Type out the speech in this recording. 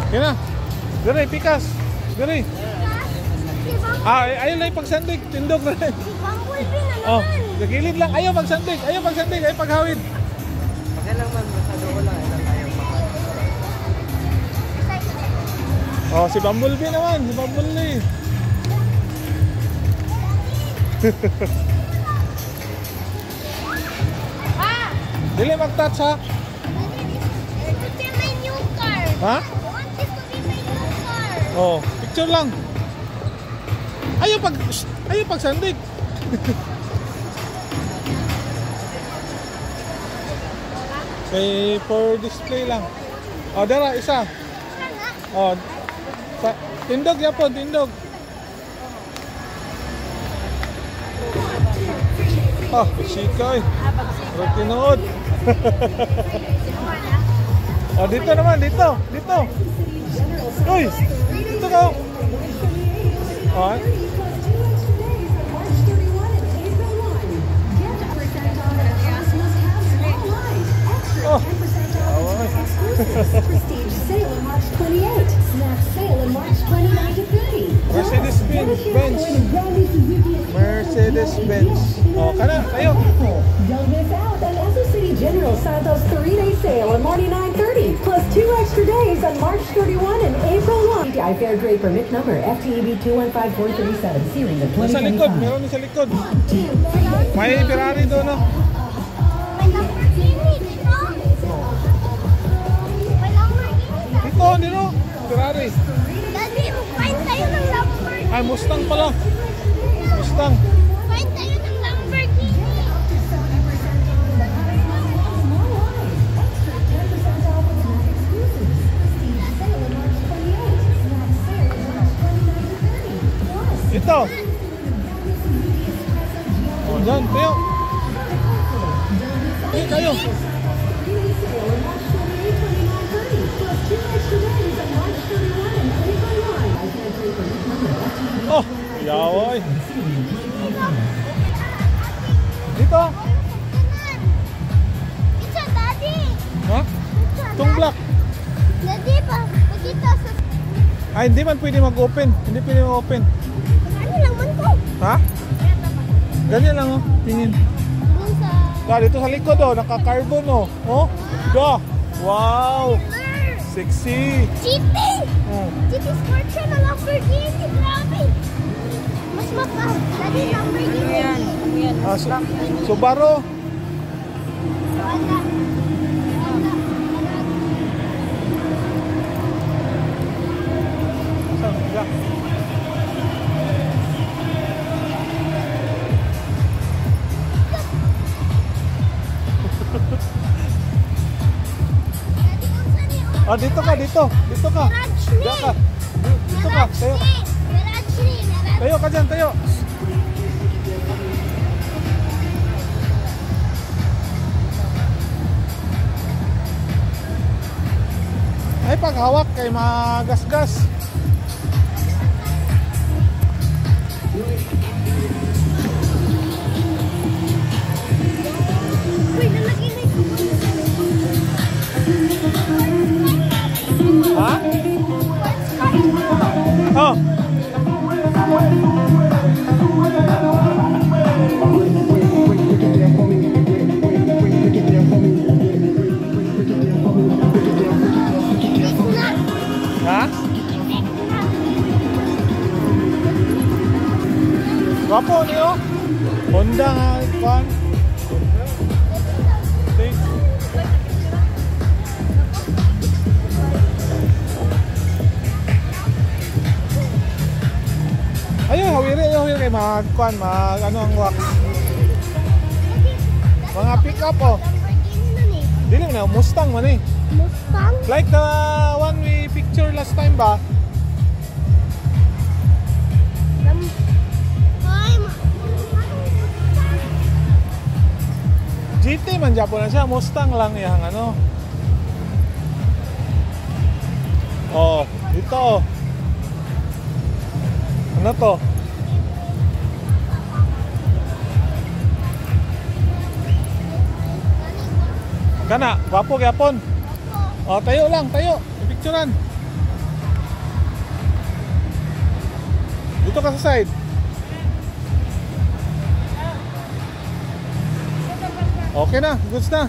Yan na. Dari, pikas. Dari. Ayun lang pagsandig. Tindog na rin. Si Bumblebee na Oh, naman. sa gilid lang. Ayaw pagsandig. Ayaw pagsandig. Ayaw paghawid. Okay lang man, masyado ko lang. Ilang ayaw Oh, si Bumblebee naman. Si Bumblebee. Ah! Dili mag-touch ha. This could be my new car. Ha? I want this to be my new car. Oh, picture lang. Ayaw pagsandig. For display lang. Oh, dara isa. Oh. Tindog yapon, tindog. Oh, sika eh. Rutinood. Oh, dito naman, dito. Dito. Uy, dito ka. Oh. Oh. Prestige sale on March 28. Snap sale on March 29 to 30. Mercedes-Benz. Mercedes-Benz. Oh, kana, tayo. Don't miss out on Esso City General Santos 3-day sale on March 9/30, plus 2 extra days on March 31 and April 1. TI Fair Grade Permit Number FTEB 215437, series of Nasa likod, 2025. meron sa likod. May Ferrari doon, no? May Lamborghini dito. May Lamborghini na. Dito, dito. Ferrari. Daddy, find tayo ng Lamborghini. Ay, Mustang pala. Mustang. Find tayo ng Lamborghini. Ito. Oh, dyan, tayo. Hey, kayo. Oh, yawoy. Dito. It's a daddy. Ha? It's a Itong black. Daddy pa. Pakita sa... Ay, hindi man pwede mag-open. Hindi pwede mag-open. Ano lang man ko? Ha? Ganyan lang, oh. Tingin. Dun sa... Dito sa likod, oh. Naka-carbon, oh. Oh. Da. Wow. Sexy. GT! Oh. GT Sport siya na Lamborghini. Grabe. Mas maka. Daddy, Lamborghini. yan. Ano yan? Subaru. Wala. Saan? Diyan. Daddy, kung saan yun? Ah, dito ka, dito. Dito ka. Garage ni. Diyan ka. Dito ka. Tayo. Garage ni. Tayo ka dyan, tayo. Ay, paghawak kay magasgas. Uy, nalagay na ito. Ha? Sports car ito. Oh. Ha? Wapo niyo? Honda nga, kwan. Ayun, hawiri kay mag-kwan, ano ang wax. Mga pick up, oh. Lamborghini nun eh. Dili na, Mustang man eh. Mustang? Like the one we picture last time ba? Ay, GT man Japon na siya, Mustang lang yang ano. Oh, dito. Ano to? Kana, wapo gyapon. Oh, tayo lang, tayo. Picturean. Dito ka sa side. Okay na, goods na.